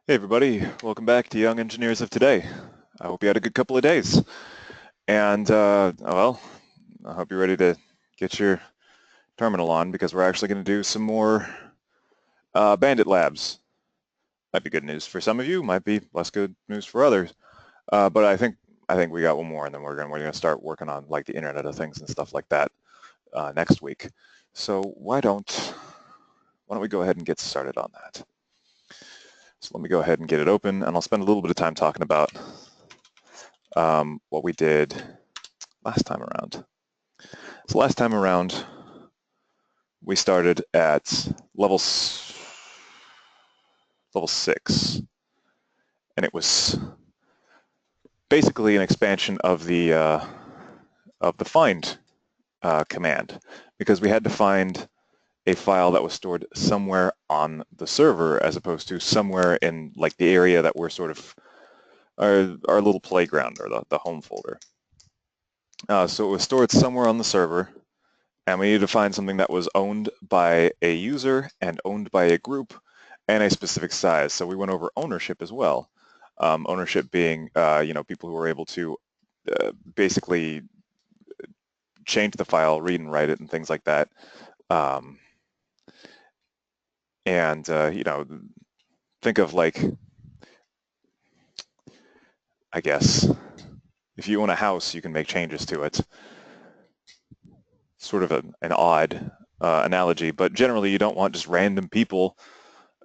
Hey everybody, welcome back to Young Engineers of Today. I hope you had a good couple of days. And, well, I hope you're ready to get your terminal on because we're actually going to do some more Bandit labs. Might be good news for some of you, might be less good news for others. But I think we got one more, and then we're gonna start working on like the Internet of Things and stuff like that next week. So why don't we go ahead and get started on that? So let me go ahead and get it open, and I'll spend a little bit of time talking about what we did last time around. So last time around, we started at level 6, and it was basically an expansion of the find command, because we had to find a file that was stored somewhere on the server as opposed to somewhere in like the area that we're sort of our little playground or the home folder. So it was stored somewhere on the server, and we needed to find something that was owned by a user and owned by a group and a specific size. So we went over ownership as well. Ownership being, people who were able to basically change the file, read and write it, and things like that. And think of like, I guess, if you own a house, you can make changes to it. Sort of an odd analogy, but generally you don't want just random people,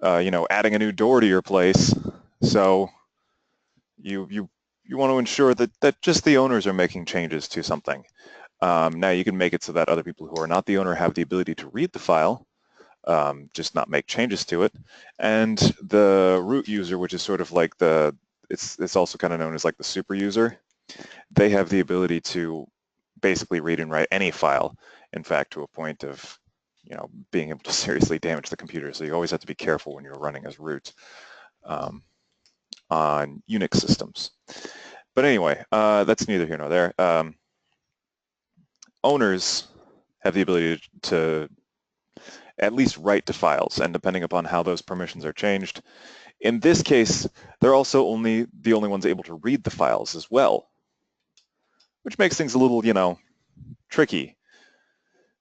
adding a new door to your place. So you want to ensure that just the owners are making changes to something. Now you can make it so that other people who are not the owner have the ability to read the file, just not make changes to it. And the root user, which is sort of like it's also kind of known as like the super user, they have the ability to basically read and write any file, in fact, to a point of being able to seriously damage the computer. So you always have to be careful when you're running as root on Unix systems. But anyway, that's neither here nor there. Owners have the ability to at least write to files, and depending upon how those permissions are changed, in this case, they're also the only ones able to read the files as well, which makes things a little, tricky.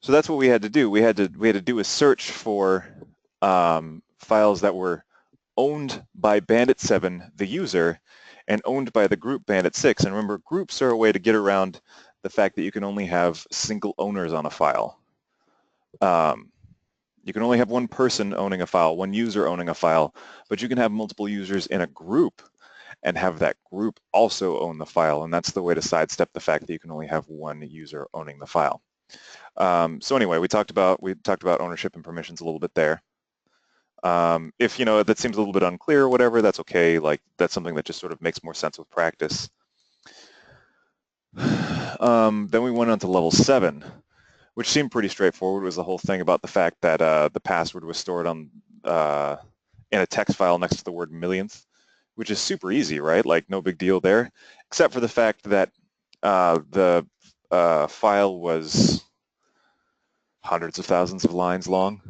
So that's what we had to do. We had to do a search for files that were owned by Bandit 7, the user, and owned by the group Bandit 6. And remember, groups are a way to get around the fact that you can only have single owners on a file. You can only have one person owning a file, one user owning a file, but you can have multiple users in a group and have that group also own the file. And that's the way to sidestep the fact that you can only have one user owning the file. So anyway, we talked about ownership and permissions a little bit there. If that seems a little bit unclear or whatever, that's okay. Like that's something that just sort of makes more sense with practice. Then we went on to level 7, which seemed pretty straightforward. It was the whole thing about the fact that the password was stored on in a text file next to the word millionth, which is super easy, right? Like no big deal there, except for the fact that the file was hundreds of thousands of lines long.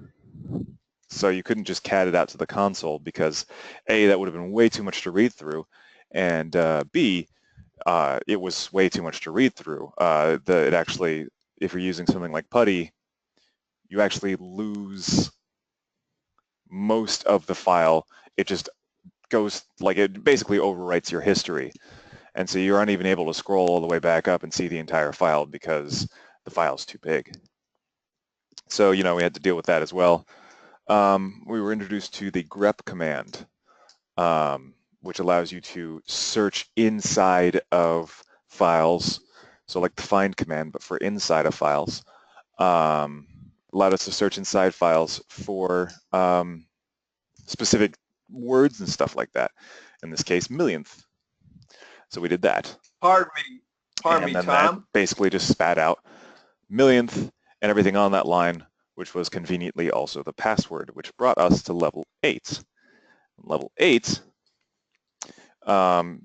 So you couldn't just cat it out to the console because A, that would have been way too much to read through, and B, it was way too much to read through. It actually, if you're using something like PuTTY, you actually lose most of the file. It just goes, like it basically overwrites your history. And so you aren't even able to scroll all the way back up and see the entire file because the file's too big. So, we had to deal with that as well. We were introduced to the grep command, which allows you to search inside of files. So like the find command, but for inside of files. Allowed us to search inside files for specific words and stuff like that. In this case, millionth. So we did that. Pardon me, then that Tom. basically just spat out millionth and everything on that line, which was conveniently also the password, which brought us to level 8. Level 8,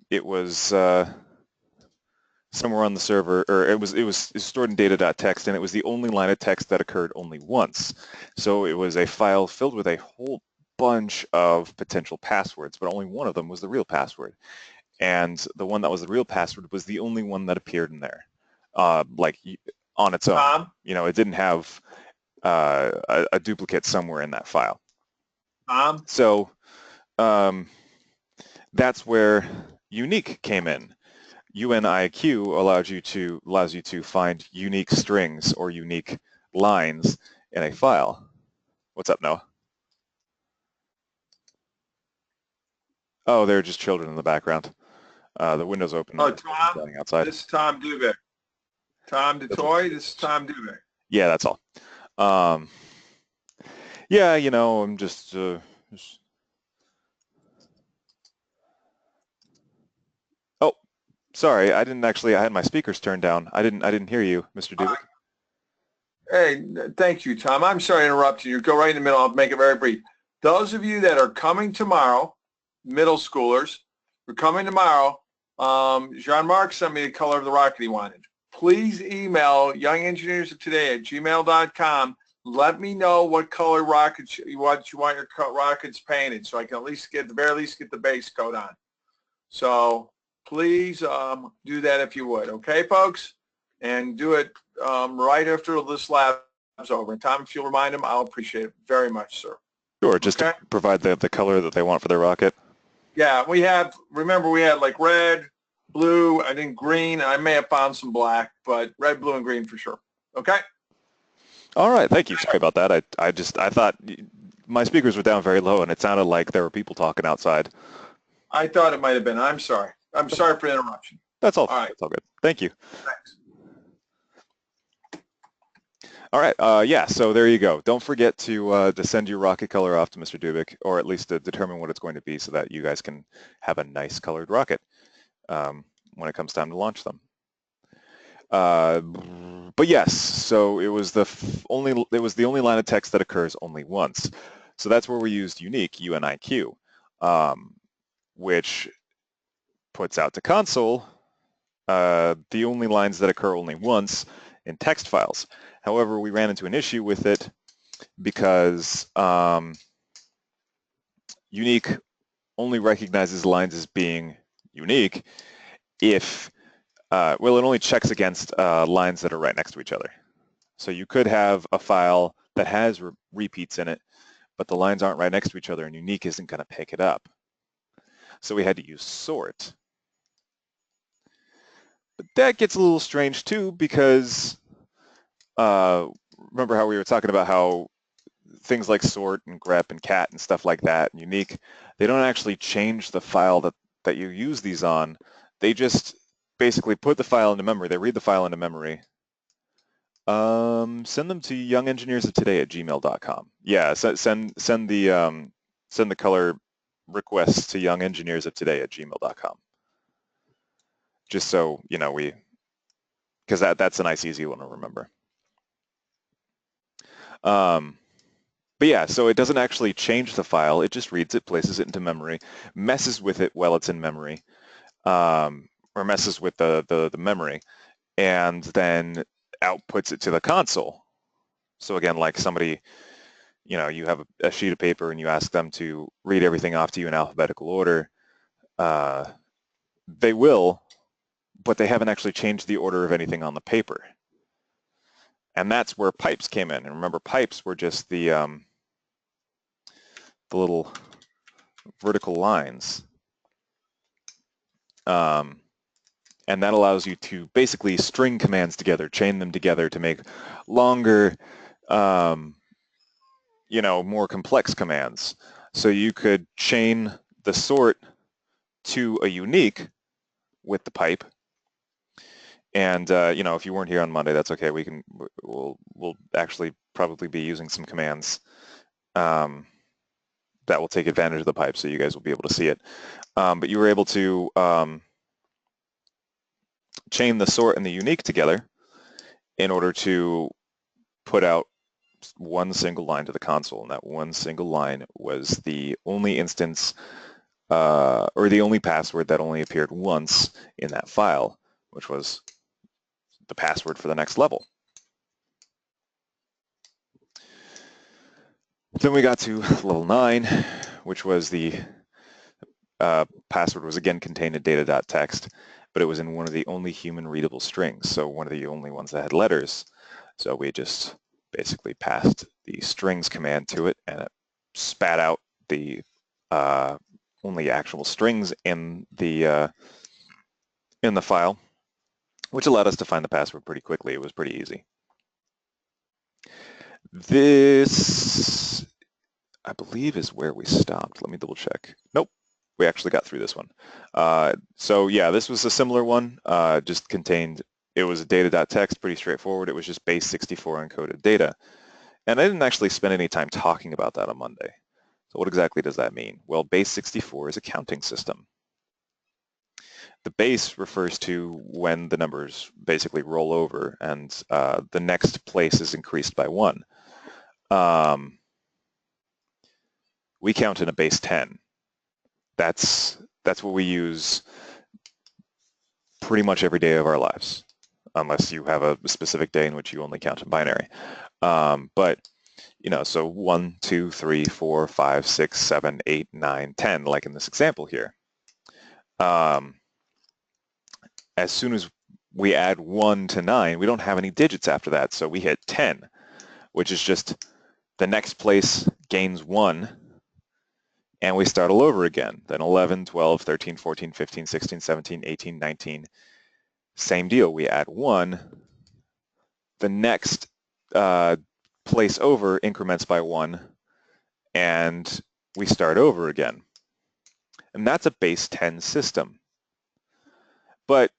it was somewhere on the server, or it was stored in Datatxt, and it was the only line of text that occurred only once. So it was a file filled with a whole bunch of potential passwords, but only one of them was the real password. And the one that was the real password was the only one that appeared in there, like on its own. Tom? You know, it didn't have a duplicate somewhere in that file. Tom? So that's where unique came in. UNIQ allows you to find unique strings or unique lines in a file. What's up, Noah? Oh, they're just children in the background. The window's open. Oh, Tom? Outside. This is Tom Dubek. Tom DeToy, this is Tom Dubek. Yeah, that's all. Yeah, you know, I'm just Oh, sorry, I had my speakers turned down. I didn't hear you, Mr. Dubek. Hey, thank you, Tom. I'm sorry to interrupt you. Go right in the middle. I'll make it very brief. Those of you that are coming tomorrow, middle schoolers, we're coming tomorrow. Jean-Marc sent me the color of the rocket he wanted. Please email youngengineersoftoday@gmail.com. Let me know what color rockets you want your rockets painted, so I can at least get the base coat on. So please do that if you would, okay, folks? And do it right after this lab's over. And Tom, if you'll remind them, I'll appreciate it very much, sir. Sure, just to provide the color that they want for their rocket. Yeah, remember we had like red, blue, I think green, and I may have found some black, but red, blue, and green for sure. Okay? All right, thank you. Sorry about that. I thought my speakers were down very low and it sounded like there were people talking outside. I thought it might have been. I'm sorry. I'm sorry for the interruption. That's all. All right. That's all good. Thank you. Thanks. All right. Yeah, so there you go. Don't forget to send your rocket color off to Mr. Dubik, or at least to determine what it's going to be so that you guys can have a nice colored rocket when it comes time to launch them. But yes, so it was the only line of text that occurs only once. So that's where we used unique, UNIQ, which puts out to console the only lines that occur only once in text files. However, we ran into an issue with it because unique only recognizes lines as being unique if, well, it only checks against lines that are right next to each other. So you could have a file that has repeats in it, but the lines aren't right next to each other and unique isn't going to pick it up. So we had to use sort. But that gets a little strange too because remember how we were talking about how things like sort and grep and cat and stuff like that, and unique, they don't actually change the file that you use these on. They just basically put the file into memory. They read the file into memory. Send them to youngengineersoftoday@gmail.com. Yeah, send the color requests to youngengineersoftoday@gmail.com. Just so you know, because that's a nice easy one to remember. But yeah, so it doesn't actually change the file. It just reads it, places it into memory, messes with it while it's in memory, or messes with the memory, and then outputs it to the console. So again, like somebody, you know, you have a sheet of paper and you ask them to read everything off to you in alphabetical order. They will, but they haven't actually changed the order of anything on the paper. And that's where pipes came in. And remember, pipes were just the little vertical lines. And that allows you to basically string commands together, chain them together to make longer, you know, more complex commands. So you could chain the sort to a unique with the pipe. And you know, if you weren't here on Monday, that's okay. We'll actually probably be using some commands that will take advantage of the pipe, so you guys will be able to see it. But you were able to chain the sort and the unique together in order to put out one single line to the console, and that one single line was the only instance or the only password that only appeared once in that file, which was the password for the next level. Then we got to level 9, which was the password was again contained in Datatxt, but it was in one of the only human readable strings, so one of the only ones that had letters. So we just basically passed the strings command to it, and it spat out the only actual strings in the file, which allowed us to find the password pretty quickly. It was pretty easy. This, I believe, is where we stopped. Let me double check. Nope, we actually got through this one. So yeah, this was a similar one, just contained, it was a data.txt, pretty straightforward. It was just base 64 encoded data. And I didn't actually spend any time talking about that on Monday. So what exactly does that mean? Well, base 64 is a counting system. The base refers to when the numbers basically roll over and the next place is increased by 1. We count in a base 10. That's what we use pretty much every day of our lives, unless you have a specific day in which you only count in binary. But you know, so 1, 2, 3, 4, 5, 6, 7, 8, 9, 10, like in this example here. As soon as we add 1 to 9, we don't have any digits after that, so we hit 10, which is just the next place gains 1, and we start all over again. Then 11, 12, 13, 14, 15, 16, 17, 18, 19. Same deal, we add 1. The next place over increments by 1, and we start over again. And that's a base 10 system. But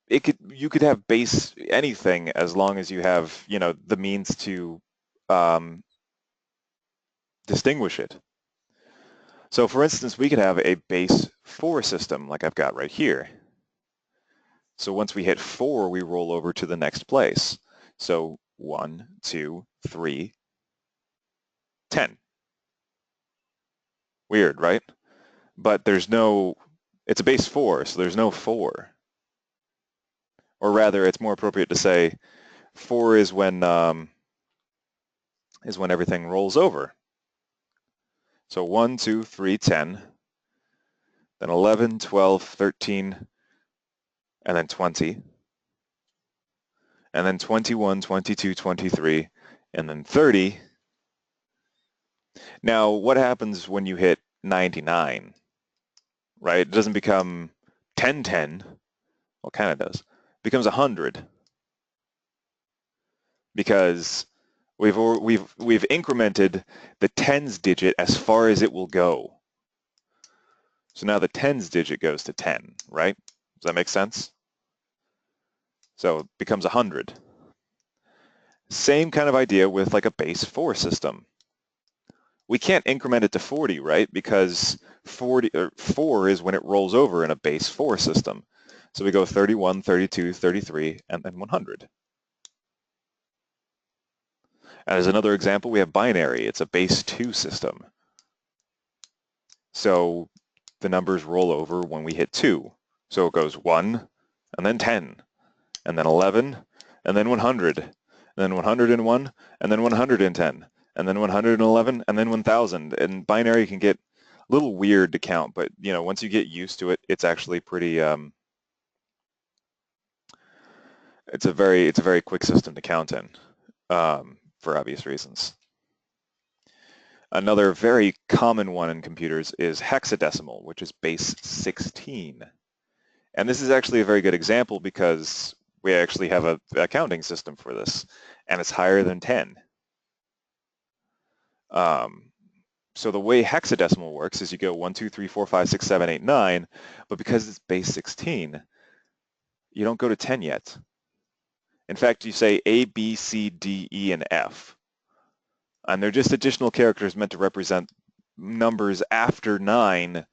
you could have base anything as long as you have, you know, the means to distinguish it. So for instance, we could have a base 4 system like I've got right here. So once we hit 4, we roll over to the next place. So 1, 2, 3, 10. Weird, right? But there's no, it's a base 4, so there's no 4. Or rather, it's more appropriate to say 4 is when everything rolls over. So 1, 2, 3, 10, then 11, 12, 13, and then 20, and then 21, 22, 23, and then 30. Now, what happens when you hit 99, right? It doesn't become 10, 10. Well, it kind of does. It becomes 100 because we've incremented the tens digit as far as it will go. So now the tens digit goes to 10, right? Does that make sense? So it becomes 100. Same kind of idea with like a base 4 system. We can't increment it to 40, right? Because 4 is when it rolls over in a base 4 system. So we go 31, 32, 33, and then 100. As another example, we have binary. It's a base 2 system. So the numbers roll over when we hit 2. So it goes 1, and then 10, and then 11, and then 100, and then 101, and then 110, and then 111, and then 1000. And binary can get a little weird to count, but you know, once you get used to it, it's actually pretty, it's a very quick system to count in, for obvious reasons. Another very common one in computers is hexadecimal, which is base 16. And this is actually a very good example because we actually have a counting system for this, and it's higher than 10. So the way hexadecimal works is you go 1, 2, 3, 4, 5, 6, 7, 8, 9, but because it's base 16, you don't go to 10 yet. In fact, you say A, B, C, D, E, and F. And they're just additional characters meant to represent numbers after 9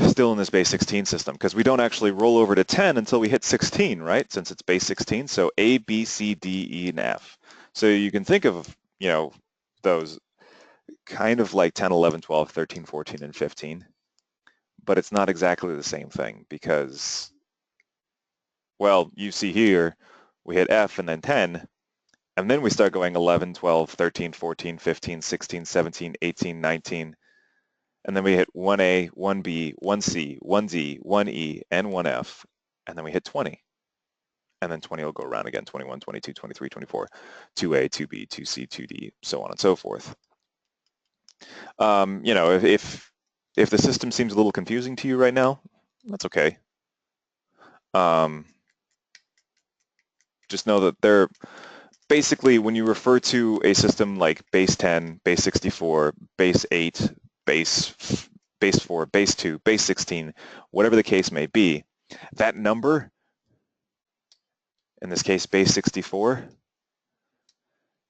still in this base 16 system, because we don't actually roll over to 10 until we hit 16, right? Since it's base 16, so A, B, C, D, E, and F. So you can think of, you know, those kind of like 10, 11, 12, 13, 14, and 15, but it's not exactly the same thing because, well, you see here, we hit F and then 10, And then we start going 11, 12, 13, 14, 15, 16, 17, 18, 19. And then we hit 1A, 1B, 1C, 1D, 1E, and 1F. And then we hit 20. And then 20 will go around again, 21, 22, 23, 24, 2A, 2B, 2C, 2D, so on and so forth. You know, if the system seems a little confusing to you right now, that's okay. Just know that they're basically, when you refer to a system like base 10, base 64, base 8, base 4, base 2, base 16, whatever the case may be, that number, in this case base 64,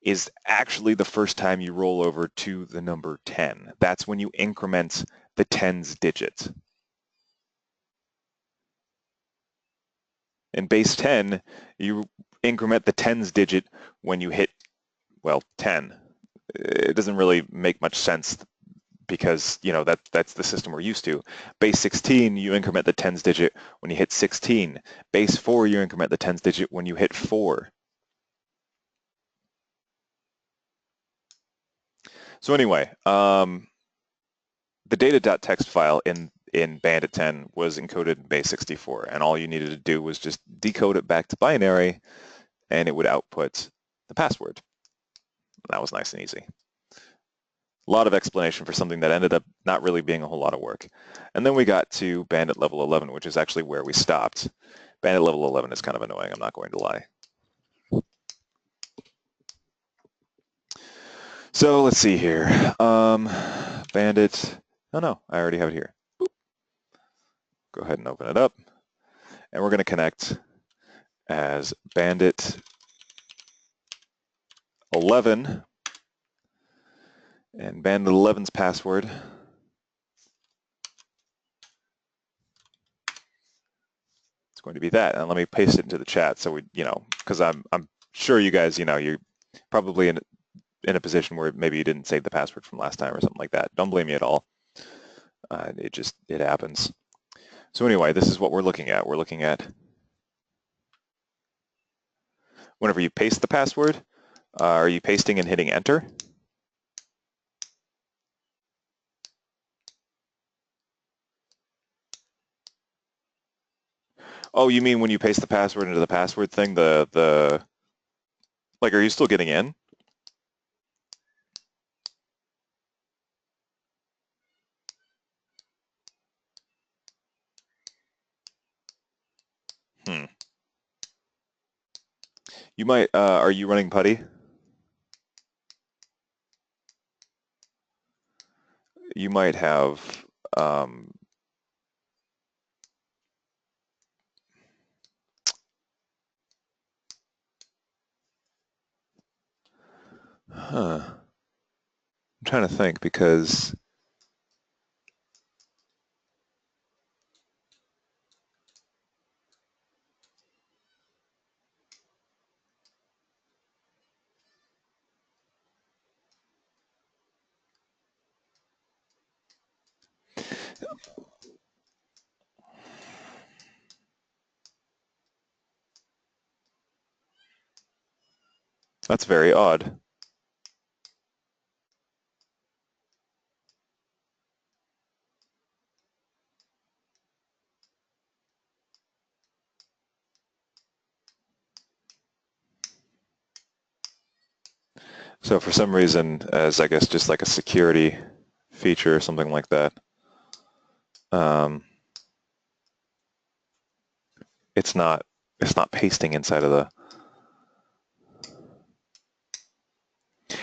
is actually the first time you roll over to the number 10. That's when you increment the tens digit. In base 10, you increment the tens digit when you hit, well, 10. It doesn't really make much sense because, you know, that's the system we're used to. Base 16, you increment the tens digit when you hit 16. Base 4, you increment the tens digit when you hit 4. So anyway, the data.txt file in Bandit 10 was encoded in base 64, and all you needed to do was just decode it back to binary, and it would output the password. That was nice and easy. A lot of explanation for something that ended up not really being a whole lot of work. And then we got to Bandit level 11, which is actually where we stopped. Bandit level 11 is kind of annoying, I'm not going to lie. So let's see here. Bandit, oh no, I already have it here. Boop. Go ahead and open it up. And we're going to connect as Bandit 11. And Bandit 11's password is going to be that. And let me paste it into the chat so we, you know, because I'm sure you guys, you know, you're probably in a position where maybe you didn't save the password from last time or something like that. Don't blame me at all. It happens. So anyway, this is what we're looking at. We're looking at whenever you paste the password, are you pasting and hitting enter? Oh, you mean when you paste the password into the password thing, like, are you still getting in? You might, are you running PuTTY? You might have, I'm trying to think because that's very odd. So for some reason, as I guess just like a security feature or something like that, it's not pasting inside of the.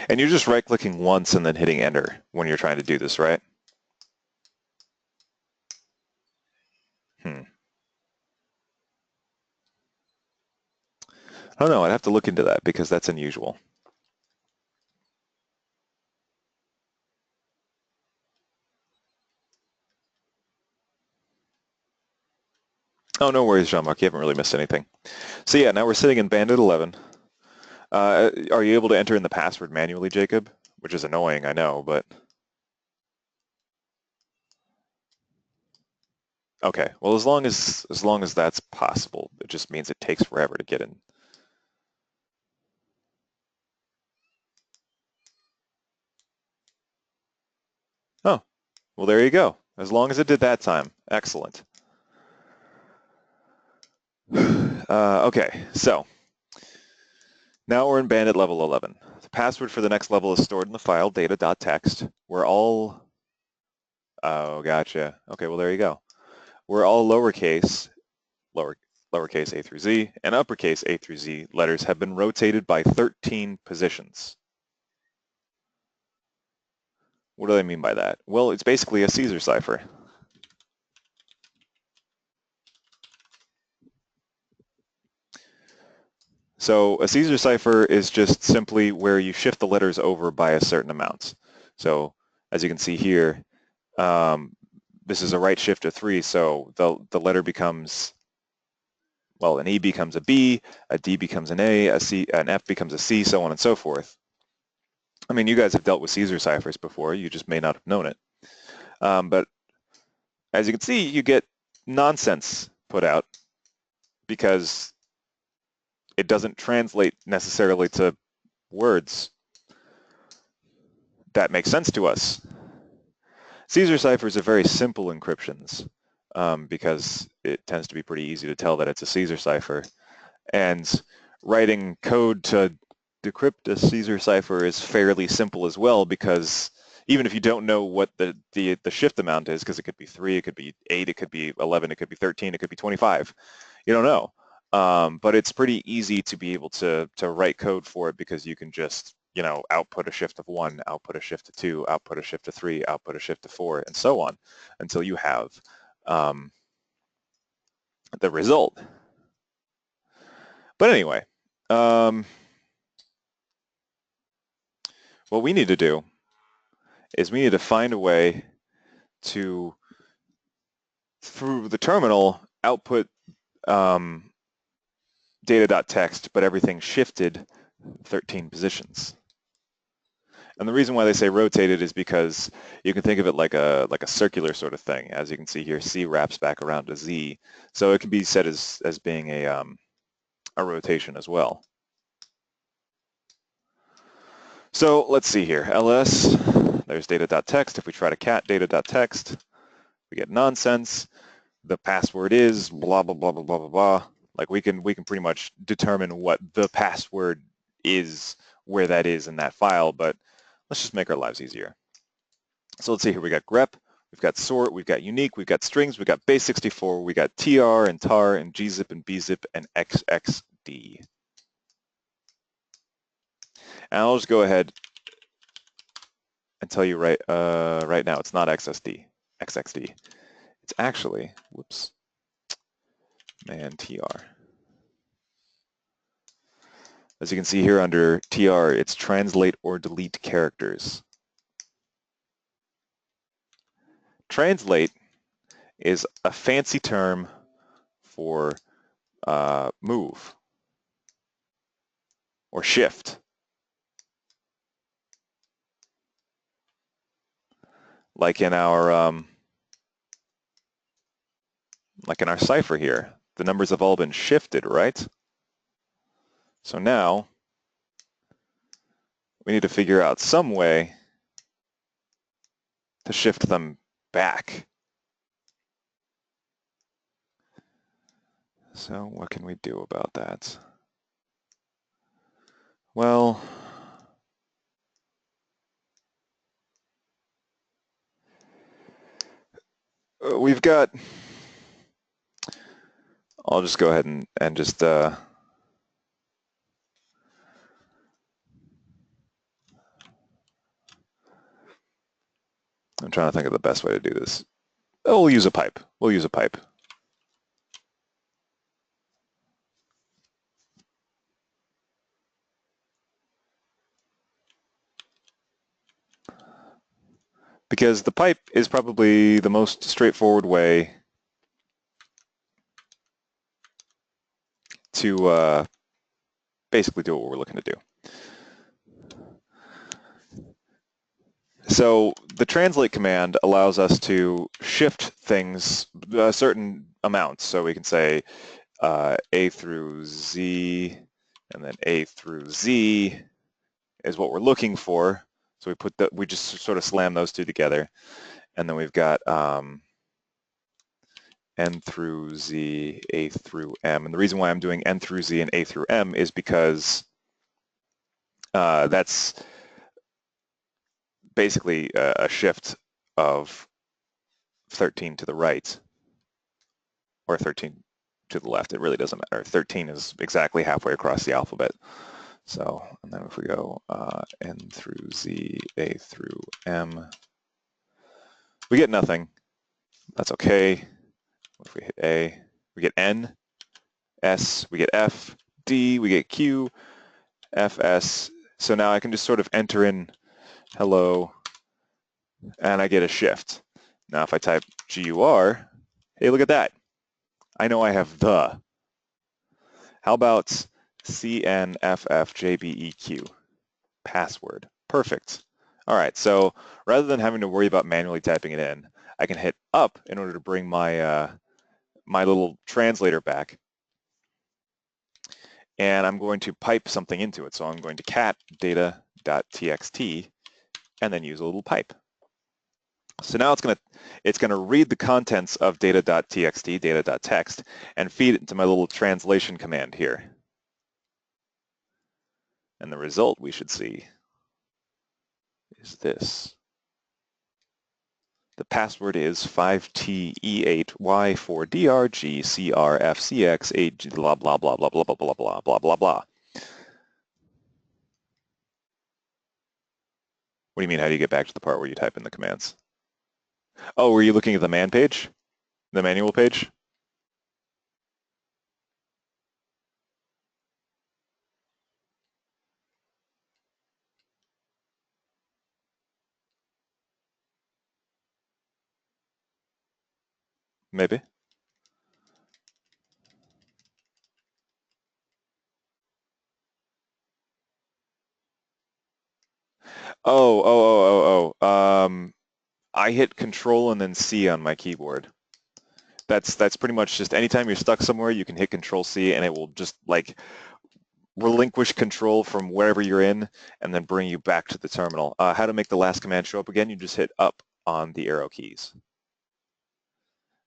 And you're just right-clicking once and then hitting enter when you're trying to do this, right? I don't know. I'd have to look into that because that's unusual. Oh, no worries, Jean-Marc. You haven't really missed anything. So yeah, now we're sitting in Bandit 11. Are you able to enter in the password manually, Jacob? Which is annoying, I know, but... Okay, well, as long as that's possible, it just means it takes forever to get in. Well, there you go. As long as it did that time. Excellent. Okay, so now we're in Bandit level 11. The password for the next level is stored in the file data.txt. We're all, oh, gotcha. Okay, well, there you go. We're all lowercase a through z, and uppercase a through z letters have been rotated by 13 positions. What do I mean by that? Well, it's basically a Caesar cipher. So a Caesar cipher is just simply where you shift the letters over by a certain amount. So as you can see here, this is a right shift of 3, so the letter becomes, well, an E becomes a B, a D becomes an A, an F becomes a C, so on and so forth. I mean, you guys have dealt with Caesar ciphers before, you just may not have known it. But as you can see, you get nonsense put out because it doesn't translate necessarily to words that make sense to us. Caesar ciphers are very simple encryptions because it tends to be pretty easy to tell that it's a Caesar cipher. And writing code to decrypt a Caesar cipher is fairly simple as well, because even if you don't know what the shift amount is, because it could be 3, it could be 8, it could be 11, it could be 13, it could be 25, you don't know. But it's pretty easy to be able to write code for it, because you can just, you know, output a shift of 1, output a shift of 2, output a shift of 3, output a shift of 4, and so on, until you have the result. But anyway, what we need to do is we need to find a way to, through the terminal, output data.txt, but everything shifted 13 positions. And the reason why they say rotated is because you can think of it like a circular sort of thing. As you can see here, C wraps back around to Z, so it can be said as being a rotation as well. So let's see here, ls, there's data.txt. If we try to cat data.txt, we get nonsense. The password is blah, blah, blah, blah, blah, blah, blah. Like we can pretty much determine what the password is, where that is in that file, but let's just make our lives easier. So let's see here, we got grep, we've got sort, we've got unique, we've got strings, we've got base64, we got tr and tar and gzip and bzip and xxd. And I'll just go ahead and tell you right now, it's not xxd. It's actually, whoops, man, tr. As you can see here under tr, it's translate or delete characters. Translate is a fancy term for move or shift. Like in our cipher here, the numbers have all been shifted, right? So now we need to figure out some way to shift them back. So what can we do about that? Well, we've got, I'll just go ahead and just I'm trying to think of the best way to do this. Oh, we'll use a pipe. We'll use a pipe. Because the pipe is probably the most straightforward way to basically do what we're looking to do. So the translate command allows us to shift things a certain amount. So we can say A through Z, and then A through Z is what we're looking for. So we just sort of slam those two together. and then we've got N through Z, A through M. And the reason why I'm doing N through Z and A through M is because that's basically a shift of 13 to the right, or 13 to the left. It really doesn't matter. 13 is exactly halfway across the alphabet. So, and then if we go N through Z, A through M, we get nothing. That's okay. If we hit A, we get N, S, we get F, D, we get Q, F, S. So now I can just sort of enter in hello, and I get a shift. Now if I type GUR, hey, look at that. I know I have the. How about CNFFJBEQ? Password. Perfect. All right, so rather than having to worry about manually typing it in, I can hit up in order to bring my my little translator back. And I'm going to pipe something into it. So I'm going to cat data.txt and then use a little pipe. So now it's gonna read the contents of data.txt, data.txt, and feed it into my little translation command here. And the result we should see is this. The password is 5TE8Y4DRGCRFCX8 blah blah blah blah blah blah blah blah blah blah blah. What do you mean, how do you get back to the part where you type in the commands? Oh, were you looking at the man page? The manual page? Maybe. I hit Control and then C on my keyboard. That's pretty much just anytime you're stuck somewhere, you can hit Control C and it will just like relinquish control from wherever you're in and then bring you back to the terminal. How to make the last command show up again, you just hit up on the arrow keys.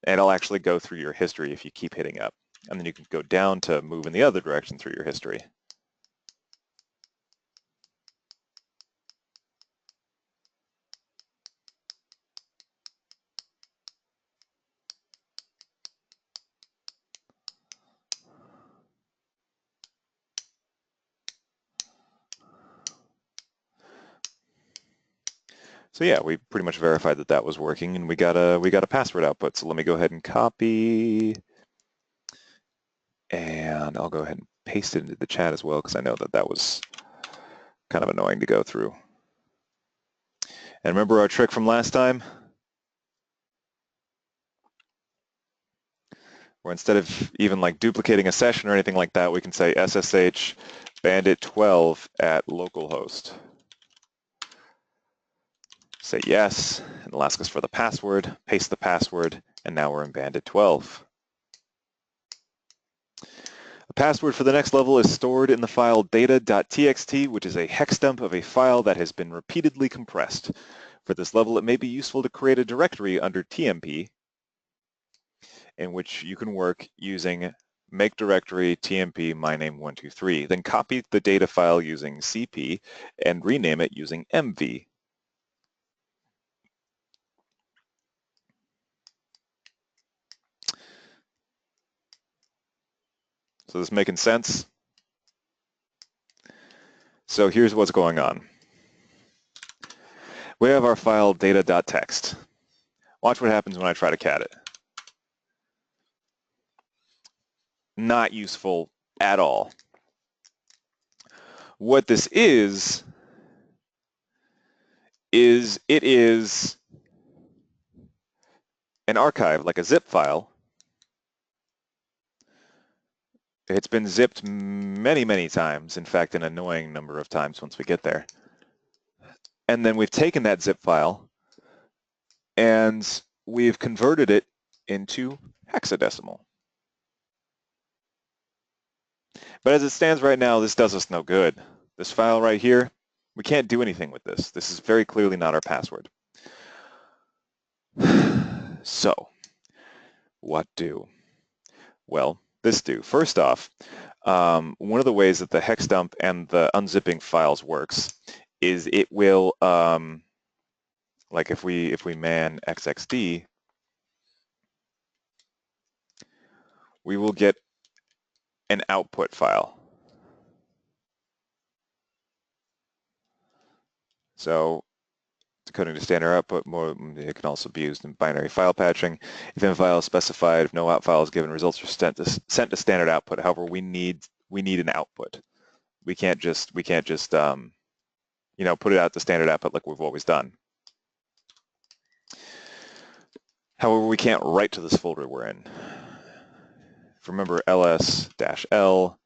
And it'll actually go through your history if you keep hitting up. And then you can go down to move in the other direction through your history. So yeah, we pretty much verified that that was working, and we got a password output. So let me go ahead and copy, and I'll go ahead and paste it into the chat as well, because I know that that was kind of annoying to go through. And remember our trick from last time, where instead of even like duplicating a session or anything like that, we can say SSH Bandit 12 at localhost. Say yes, and it'll ask us for the password, paste the password, and now we're in Bandit 12. The password for the next level is stored in the file data.txt, which is a hex dump of a file that has been repeatedly compressed. For this level, it may be useful to create a directory under TMP in which you can work using make directory tmp myname123. Then copy the data file using cp and rename it using mv. So this is making sense? So here's what's going on. We have our file data.txt. Watch what happens when I try to cat it. Not useful at all. What this is it is an archive, like a zip file. It's been zipped many, many times, in fact, an annoying number of times once we get there. And then we've taken that zip file and we've converted it into hexadecimal. But as it stands right now, this does us no good. This file right here, we can't do anything with this. This is very clearly not our password. So, what do? Well, this do. First off, one of the ways that the hex dump and the unzipping files works is it will, like if we man xxd, we will get an output file. So according to standard output, it can also be used in binary file patching. If a file is specified, if no out file is given, results are sent to standard output. However, we need an output. We can't just put it out to standard output like we've always done. However, we can't write to this folder we're in. Remember ls-l,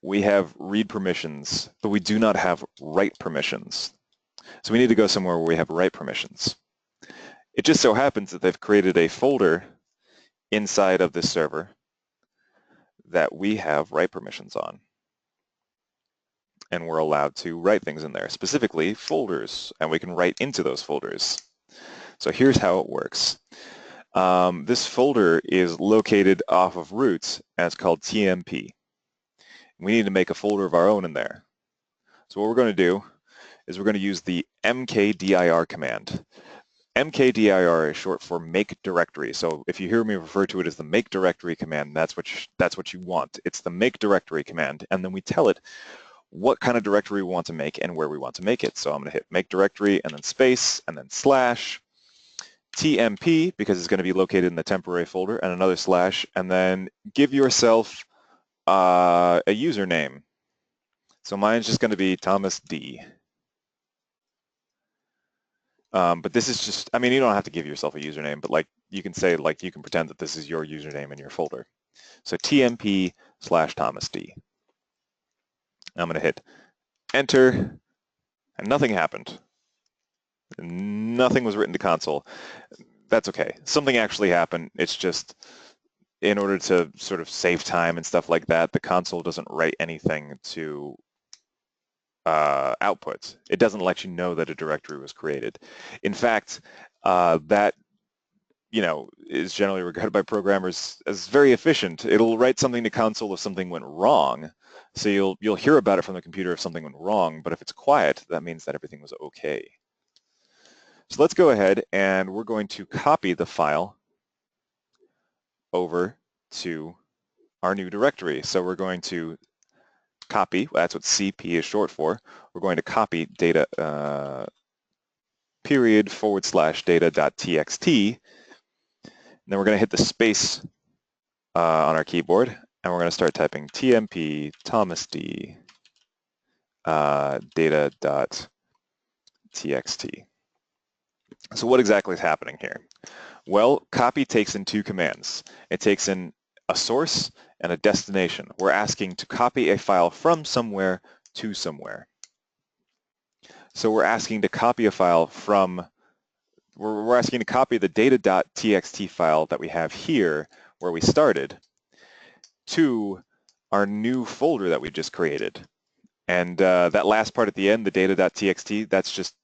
we have read permissions, but we do not have write permissions. So we need to go somewhere where we have write permissions. It just so happens that they've created a folder inside of this server that we have write permissions on. And we're allowed to write things in there, specifically folders, and we can write into those folders. So here's how it works. This folder is located off of root, and it's called TMP. We need to make a folder of our own in there. So what we're going to do is we're going to use the mkdir command. mkdir is short for make directory. So if you hear me refer to it as the make directory command, that's what you want. It's the make directory command, and then we tell it what kind of directory we want to make and where we want to make it. So I'm going to hit make directory and then space and then slash TMP because it's going to be located in the temporary folder, and another slash, and then give yourself a username. So mine's just going to be Thomas D. But this is just, I mean, you don't have to give yourself a username, but like you can say, like you can pretend that this is your username in your folder. So TMP/Thomas D. I'm going to hit enter, and nothing happened. Nothing was written to console. That's okay. Something actually happened. It's just in order to sort of save time and stuff like that, the console doesn't write anything to output. It doesn't let you know that a directory was created. In fact, that is generally regarded by programmers as very efficient. It'll write something to console if something went wrong. So you'll hear about it from the computer if something went wrong, but if it's quiet, that means that everything was okay. So let's go ahead and we're going to copy the file over to our new directory. So we're going to copy, that's what CP is short for. We're going to copy data /data.txt, and then we're going to hit the space on our keyboard, and we're going to start typing TMP Thomas D data.txt. So what exactly is happening here? Well, copy takes in two commands. It takes in a source and a destination. We're asking to copy a file from somewhere to somewhere. So we're asking to copy a file from, we're asking to copy the data.txt file that we have here where we started to our new folder that we just created. And that last part at the end, the data.txt, that's just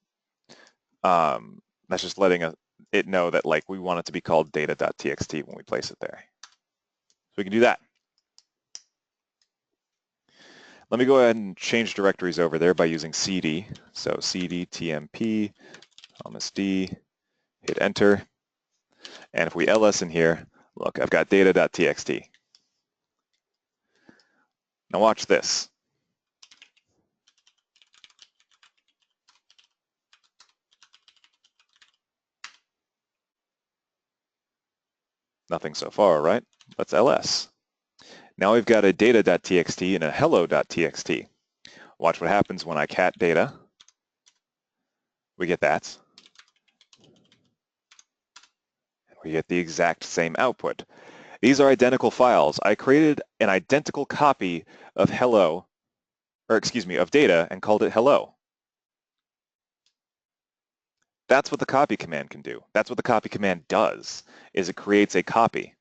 letting it know that like we want it to be called data.txt when we place it there. So we can do that. Let me go ahead and change directories over there by using cd. So cd tmp Thomas D, hit enter. And if we ls in here, look, I've got data.txt. Now watch this. Nothing so far, right? Let's ls. Now we've got a data.txt and a hello.txt. Watch what happens when I cat data. We get that. We get the exact same output. These are identical files. I created an identical copy of of data and called it hello. That's what the copy command can do. That's what the copy command does, is it creates a copy.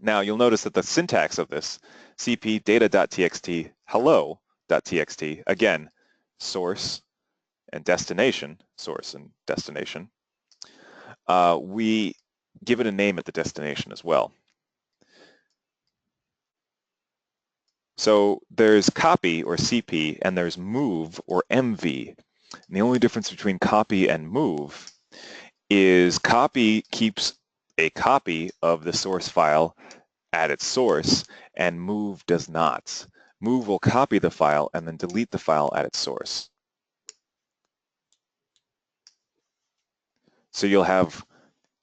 Now you'll notice that the syntax of this, cp data.txt hello.txt, again, source and destination, source and destination, we give it a name at the destination as well. So there's copy or CP and there's move or MV. And the only difference between copy and move is copy keeps a copy of the source file at its source and move does not. Move will copy the file and then delete the file at its source. So you'll have,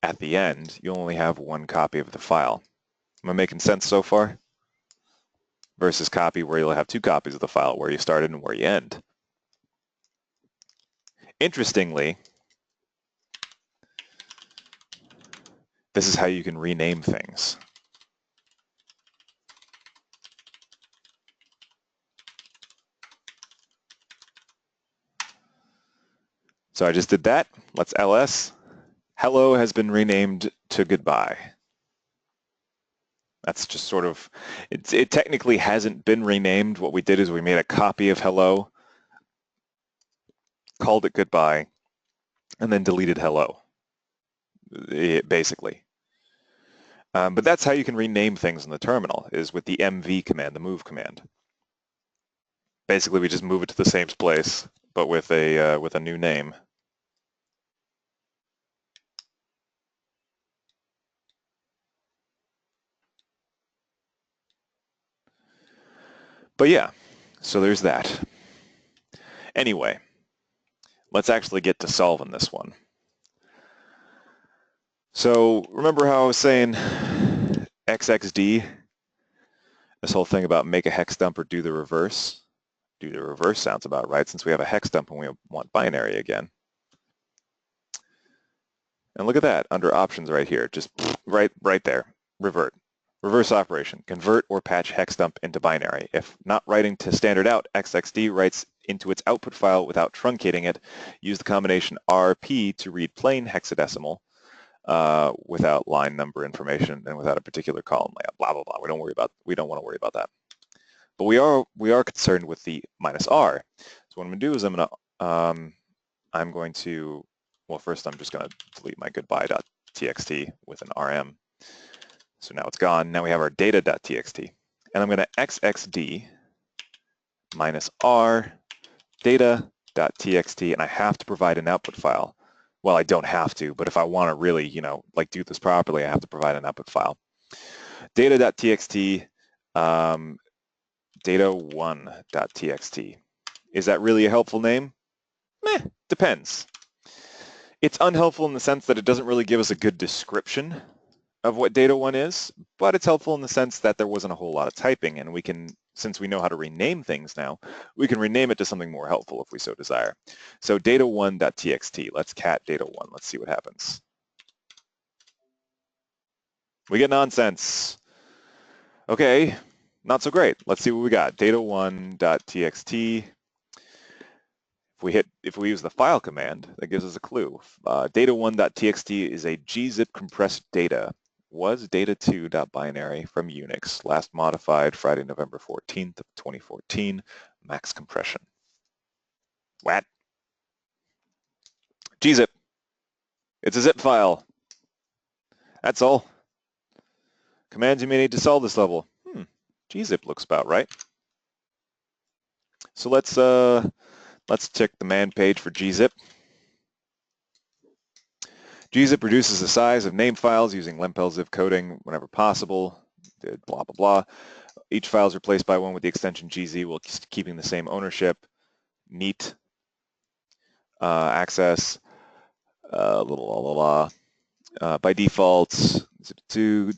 at the end, you'll only have one copy of the file. Am I making sense so far? Versus copy where you'll have two copies of the file, where you started and where you end. Interestingly, this is how you can rename things. So I just did that. Let's ls. Hello has been renamed to goodbye. That's just sort of, it technically hasn't been renamed. What we did is we made a copy of hello, called it goodbye, and then deleted hello, basically. But that's how you can rename things in the terminal, is with the mv command, the move command. Basically, we just move it to the same place, but with a new name. But yeah, so there's that. Anyway, let's actually get to solving this one. So remember how I was saying XXD, this whole thing about make a hex dump or do the reverse? Do the reverse sounds about right, since we have a hex dump and we want binary again. And look at that, under options right here, just right there, revert. Reverse operation, convert or patch hex dump into binary. If not writing to standard out, XXD writes into its output file without truncating it. Use the combination RP to read plain hexadecimal without line number information and without a particular column layout, blah, blah, blah. We don't want to worry about that. But we are concerned with the -R. So what I'm going to do is I'm going to, well, first I'm just going to delete my goodbye.txt with an RM. So now it's gone. Now we have our data.txt. And I'm going to xxd -r data.txt, and I have to provide an output file. Well, I don't have to, but if I want to really, like do this properly, I have to provide an output file. Data.txt, data1.txt. Is that really a helpful name? Meh, depends. It's unhelpful in the sense that it doesn't really give us a good description of what data1 is, but it's helpful in the sense that there wasn't a whole lot of typing, and we can, since we know how to rename things now, we can rename it to something more helpful if we so desire. So data1.txt, let's cat data1, let's see what happens. We get nonsense. Okay, not so great. Let's see what we got. Data1.txt. If we use the file command, that gives us a clue. Data1.txt is a gzip compressed data. Was data2.binary from Unix, last modified Friday, November 14th of 2014, max compression. What? Gzip. It's a zip file. That's all. Commands you may need to solve this level. Gzip looks about right. So let's check the man page for gzip. Gzip reduces the size of name files using lempel zip coding whenever possible. Blah, blah, blah. Each file is replaced by one with the extension gz while keeping the same ownership. Neat. Access. By default,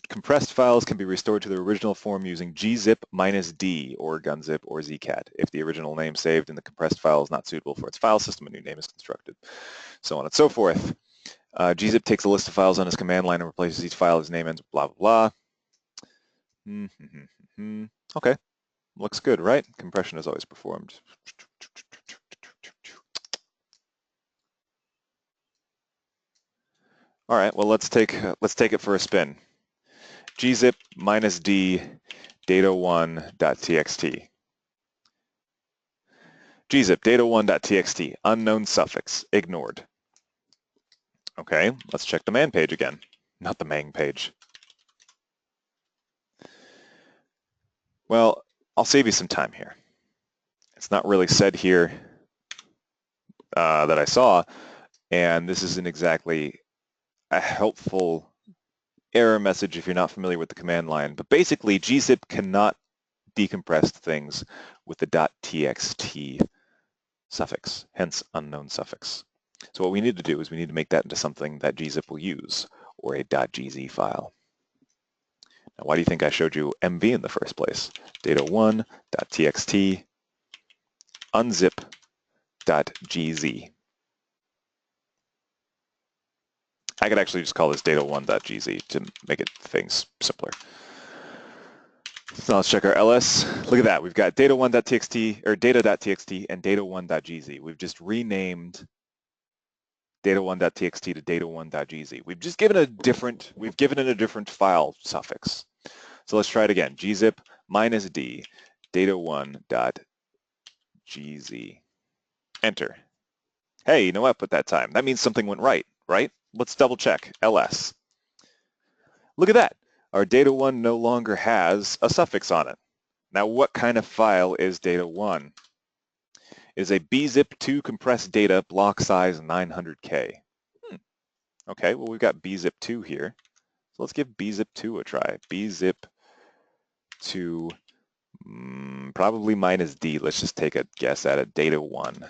compressed files can be restored to their original form using gzip -d or gunzip or zcat. If the original name saved in the compressed file is not suitable for its file system, a new name is constructed. So on and so forth. Gzip takes a list of files on its command line and replaces each file as name ends with blah, blah, blah. Okay, looks good, right? Compression is always performed. All right, well, let's take it for a spin. Gzip -d data1.txt. gzip data1.txt, unknown suffix, ignored. Okay, let's check the man page again, not the mang page. Well, I'll save you some time here. It's not really said here that I saw, and this isn't exactly a helpful error message if you're not familiar with the command line. But basically, gzip cannot decompress things with the .txt suffix, hence unknown suffix. So what we need to do is we need to make that into something that gzip will use, or a .gz file. Now, why do you think I showed you mv in the first place? Data1.txt unzip.gz. I could actually just call this data1.gz to make things simpler. So let's check our ls. Look at that. We've got data1.txt or data.txt and data1.gz. We've just renamed data1.txt to data1.gz. We've given it a different file suffix. So let's try it again. gzip -d data1.gz. Enter. Hey, you know what? Put that time. That means something went right, right? Let's double check. ls. Look at that. Our data1 no longer has a suffix on it. Now, what kind of file is data1? It is a bzip2 compressed data, block size 900K. Okay, well, we've got bzip2 here. So let's give bzip2 a try. bzip2, probably -d. Let's just take a guess at it. Data1.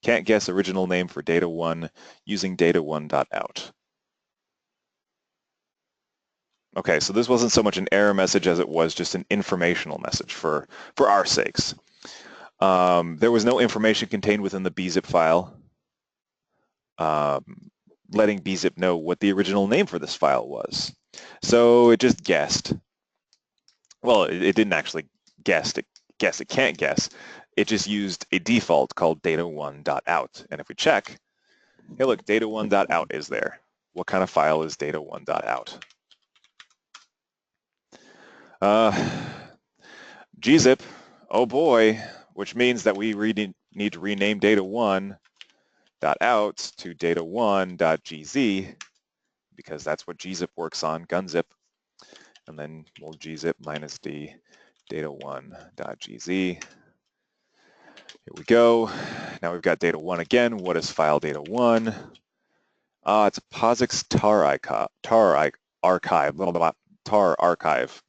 Can't guess original name for data1 using data1.out. Okay, so this wasn't so much an error message as it was just an informational message for our sakes. There was no information contained within the bzip file, letting bzip know what the original name for this file was. So it just guessed. Well, it didn't actually guess. It can't guess. It just used a default called data1.out. And if we check, hey, look, data1.out is there. What kind of file is data1.out? Gzip, oh boy, which means that we need to rename data1.out to data1.gz because that's what gzip works on, gunzip. And then we'll gzip -d data1.gz. Here we go. Now we've got data1 again. What is file data1? It's a POSIX tar archive.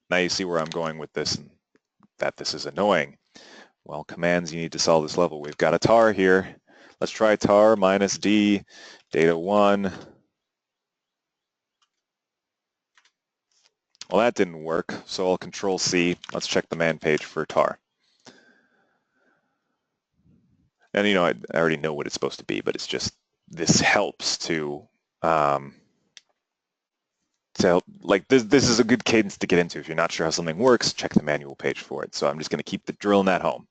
Now you see where I'm going with this and that this is annoying. Well, commands, you need to solve this level. We've got a tar here. Let's try tar -d data1. Well, that didn't work, so I'll Control C. Let's check the man page for tar. And you know, I already know what it's supposed to be, but it's just, this helps to like this is a good cadence to get into. If you're not sure how something works, check the manual page for it. So I'm just going to keep drilling that home.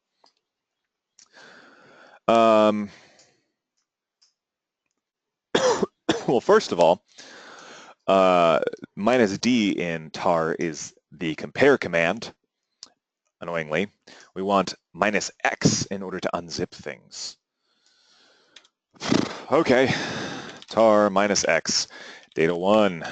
Well, first of all, -d in tar is the compare command. Annoyingly, we want -x in order to unzip things. Okay, tar -x, data1.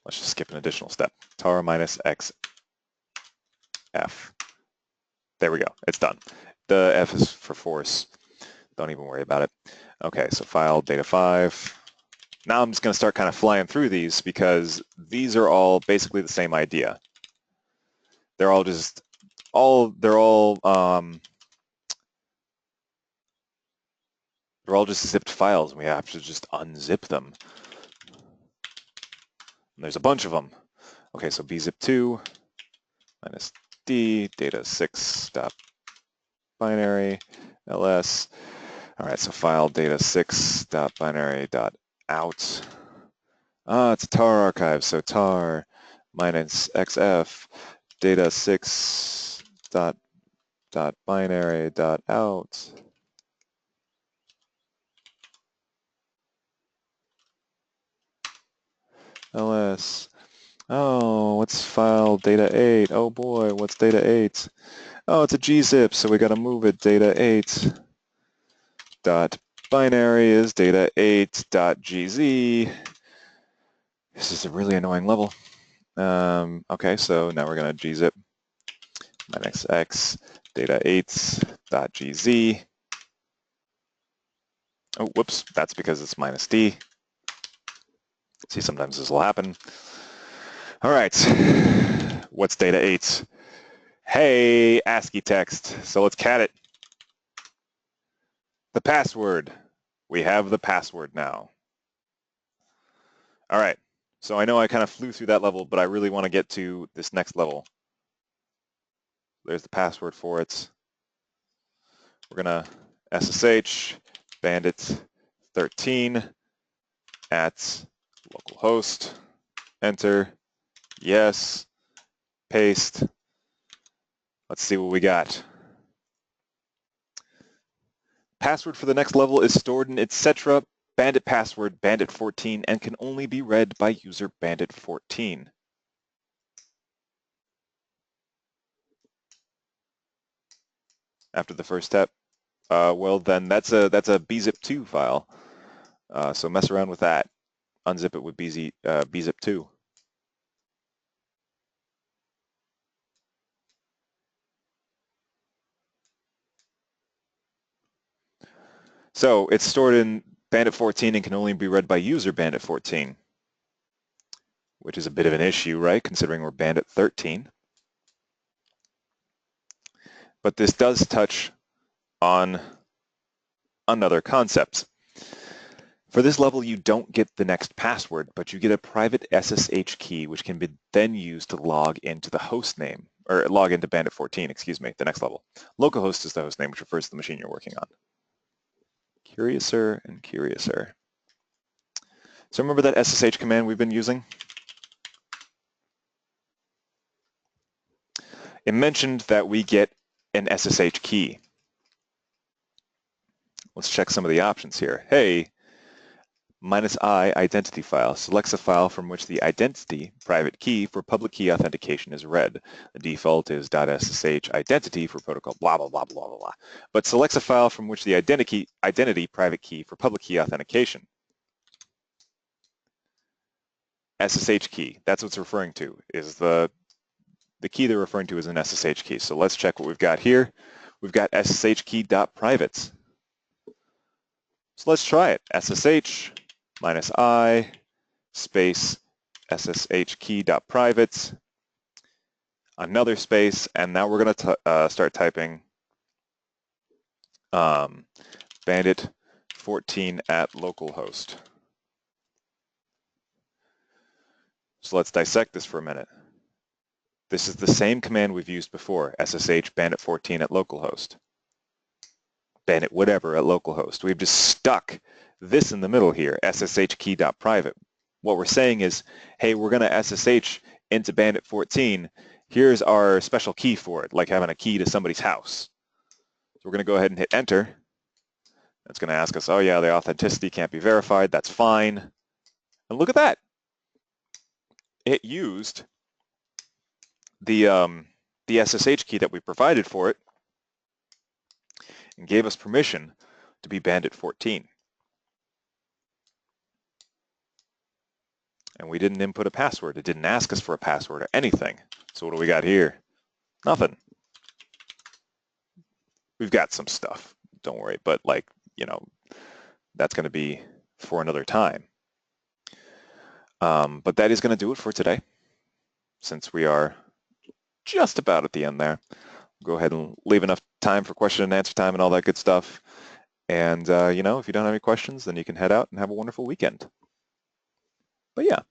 Let's just skip an additional step. Tar -x f. There we go. It's done. The F is for force. Don't even worry about it. Okay, so file data5. Now I'm just going to start kind of flying through these because these are all basically the same idea. They're all just zipped files, and we have to just unzip them. And there's a bunch of them. Okay, so bzip2 -d data6.binary ls. All right, so file data6.binary.out. It's a tar archive, so tar -xf data6.binary.out. ls. Oh, what's file data 8? Oh boy, what's data 8? Oh, it's a gzip, so we got to move it. Data 8 dot binary is data 8 dot gz. This is a really annoying level. Okay, so now we're going to gzip minus x data 8 dot gz. Oh, whoops, that's because it's minus d. See, sometimes this will happen. All right, what's data 8? Hey, ASCII text. So let's cat it. The password. We have the password now. All right, so I know I kind of flew through that level, but I really want to get to this next level. There's the password for it. We're going to SSH Bandit 13 at localhost. Enter. Yes. Paste. Let's see what we got. Password for the next level is stored in etc. Bandit password Bandit 14 and can only be read by user Bandit 14. After the first step, well then that's a bzip2 file. So mess around with that. Unzip it with bzip2. So it's stored in Bandit 14 and can only be read by user Bandit 14, which is a bit of an issue, right, considering we're Bandit 13. But this does touch on another concept. For this level, you don't get the next password, but you get a private SSH key, which can be then used to log into the host name, or log into Bandit 14, excuse me, the next level. Localhost is the host name, which refers to the machine you're working on. Curiouser and curiouser. So remember that SSH command we've been using? It mentioned that we get an SSH key. Let's check some of the options here. Hey, -I identity file selects a file from which the identity private key for public key authentication is read. The default is .ssh identity for protocol blah, blah, blah, blah, blah, blah. But selects a file from which the identity private key for public key authentication. SSH key, that's what it's referring to, is the key they're referring to is an SSH key. So let's check what we've got here. We've got SSH key.privates. So let's try it. SSH -I space SSH key.privates, another space, and now we're going to start typing Bandit 14 at localhost. So let's dissect this for a minute. This is the same command we've used before, SSH Bandit 14 at localhost. Bandit whatever at localhost. We've just stuck this in the middle here, SSH key.private. What we're saying is, hey, we're going to SSH into Bandit 14. Here's our special key for it, like having a key to somebody's house. So we're going to go ahead and hit enter. It's going to ask us, oh yeah, the authenticity can't be verified. That's fine. And look at that. It used the SSH key that we provided for it and gave us permission to be Bandit 14. And we didn't input a password. It didn't ask us for a password or anything. So what do we got here? Nothing. We've got some stuff, don't worry, but like, you know, that's going to be for another time. But that is going to do it for today. Since we are just about at the end there, go ahead and leave enough time for question and answer time and all that good stuff. And, you know, if you don't have any questions, then you can head out and have a wonderful weekend. But yeah.